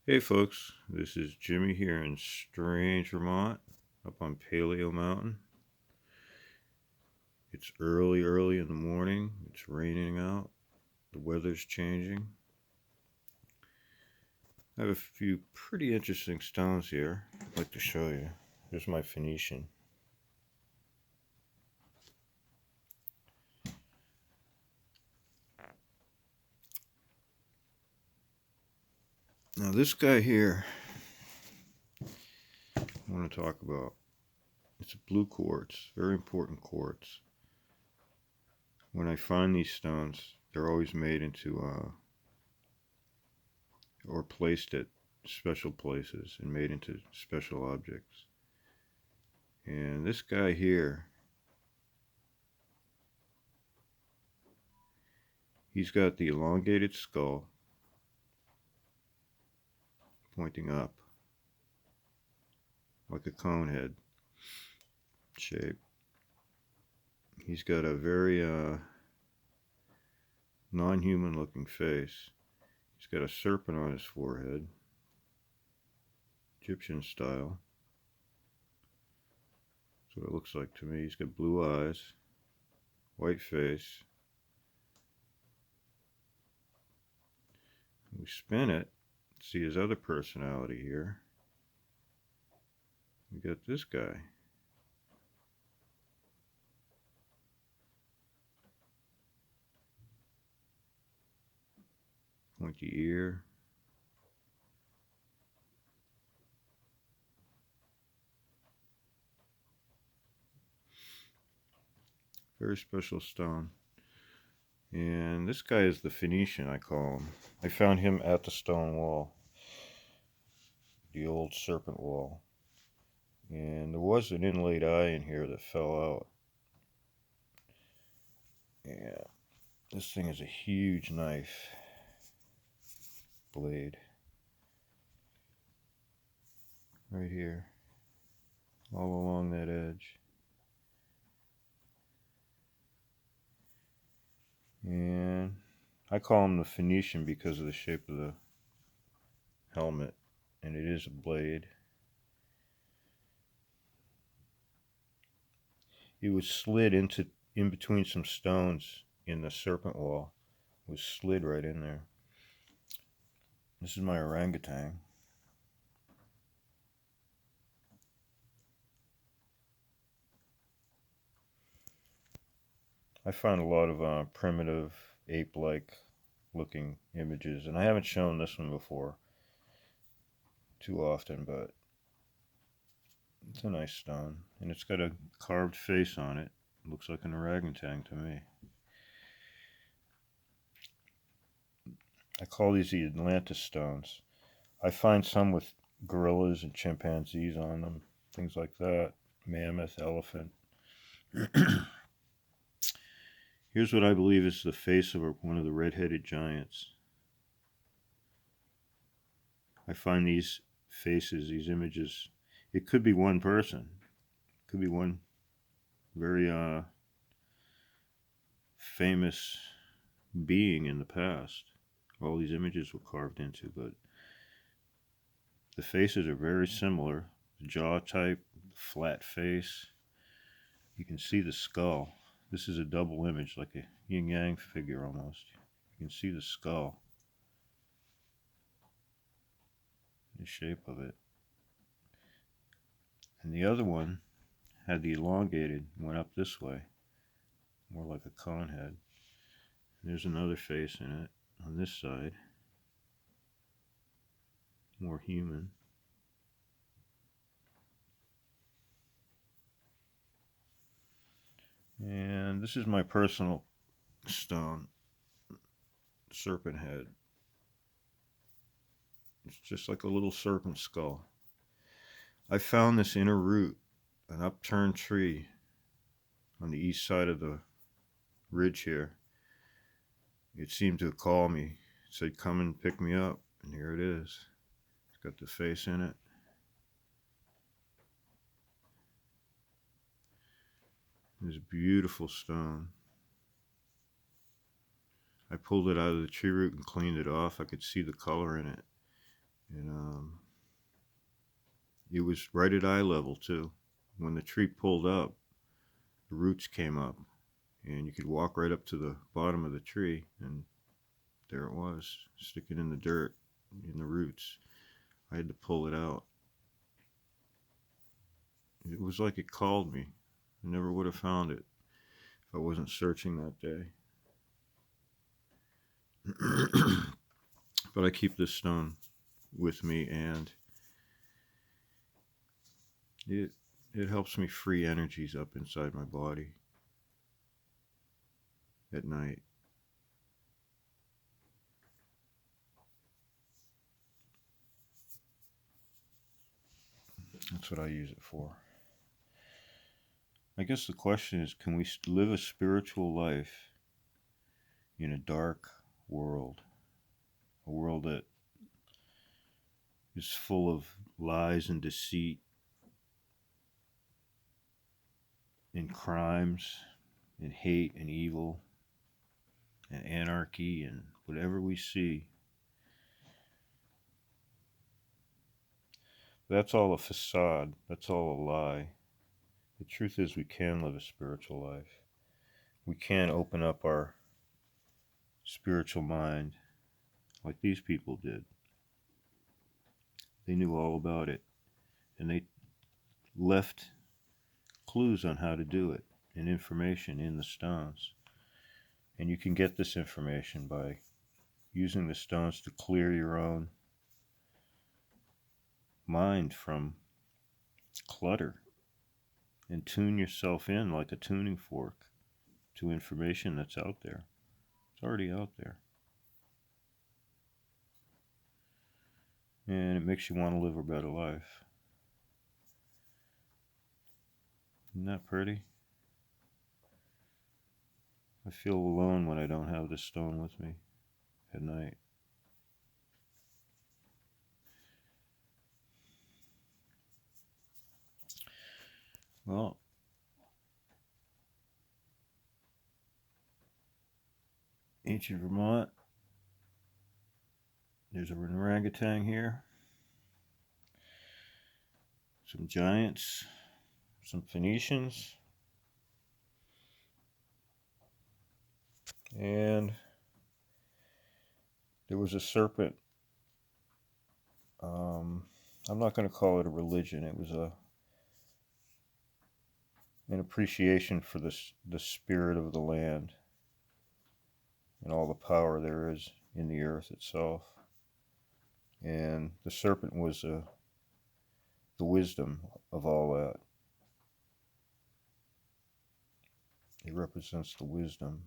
Hey folks, this is Jimmy here in Strange, Vermont, up on Paleo Mountain. It's early in the morning. It's raining out. The weather's changing. I have a few pretty interesting stones here I'd like to show you. Here's my Phoenician. Now this guy here I want to talk about. It's a blue quartz, very important quartz. When I find these stones, they're always made into or placed at special places and made into special objects. And this guy here, he's got the elongated skull pointing up like a cone head shape. He's got a very non-human looking face. He's got a serpent on his forehead, Egyptian style. That's what it looks like to me. He's got blue eyes, white face. We spin it, see his other personality here. We got this guy. Pointy ear. Very special stone. And this guy is the Phoenician, I call him. I found him at the stone wall, the old serpent wall. And there was an inlaid eye in here that fell out. Yeah, this thing is a huge knife blade. Right here, all along that edge. And I call him the Phoenician because of the shape of the helmet. And it is a blade. It was slid in between some stones in the serpent wall. It was slid right in there. This is my orangutan. I found a lot of primitive ape-like looking images, and I haven't shown this one before too often, but it's a nice stone, and it's got a carved face on it. It looks like an orangutan to me. I call these the Atlantis stones. I find some with gorillas and chimpanzees on them, things like that. Mammoth, elephant. Here's what I believe is the face of one of the red-headed giants. I find these faces, these images, it could be one person. It could be one very famous being in the past. All these images were carved into, but the faces are very similar. The jaw type, flat face. You can see the skull. This is a double image, like a yin-yang figure almost. You can see the skull, the shape of it. And the other one had the elongated, went up this way, more like a cone head. There's another face in it on this side, more human. And this is my personal stone, serpent head. It's just like a little serpent skull. I found this in a root, an upturned tree on the east side of the ridge here. It seemed to call me. It said, "Come and pick me up." And here it is. It's got the face in it. This beautiful stone. I pulled it out of the tree root and cleaned it off. I could see the color in it. And it was right at eye level too. When the tree pulled up, the roots came up, and you could walk right up to the bottom of the tree, and there it was, sticking in the dirt, in the roots. I had to pull it out. It was like it called me. I never would have found it if I wasn't searching that day. But I keep this stone with me, and it helps me free energies up inside my body at night. That's what I use it for. I guess the question is, can we live a spiritual life in a dark world? A world that is full of lies and deceit and crimes and hate and evil and anarchy and whatever we see. That's all a facade. That's all a lie. The truth is, we can live a spiritual life. We can open up our spiritual mind like these people did. They knew all about it, and they left clues on how to do it and information in the stones. And you can get this information by using the stones to clear your own mind from clutter and tune yourself in like a tuning fork to information that's out there. It's already out there. And it makes you want to live a better life. Isn't that pretty? I feel alone when I don't have this stone with me at night. Well, ancient Vermont. There's an orangutan here. Some giants. Some Phoenicians. And there was a serpent. I'm not going to call it a religion. It was an appreciation for the spirit of the land and all the power there is in the earth itself. And the serpent was the wisdom of all that. It represents the wisdom.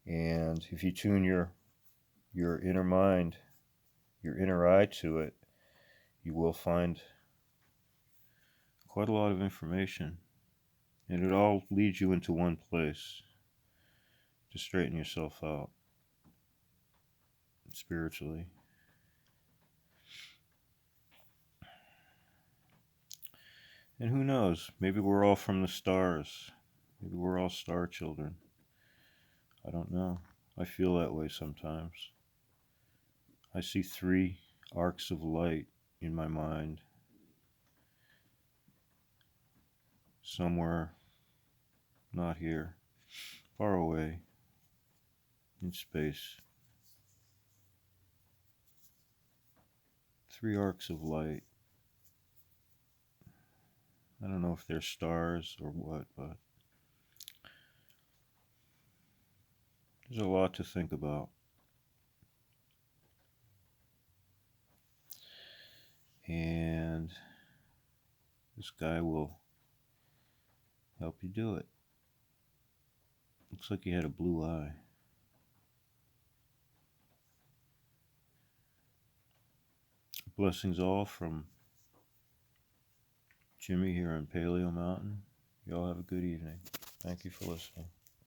And if you tune your inner mind, your inner eye to it, you will find quite a lot of information. And it all leads you into one place to straighten yourself out spiritually. And who knows, maybe we're all from the stars. Maybe we're all star children. I don't know. I feel that way sometimes. I see 3 arcs of light in my mind. Somewhere, not here, far away, in space. 3 arcs of light. I don't know if they're stars or what, but there's a lot to think about. And this guy will help you do it. Looks like he had a blue eye. Blessings all from Jimmy here on Paleo Mountain. Y'all have a good evening. Thank you for listening.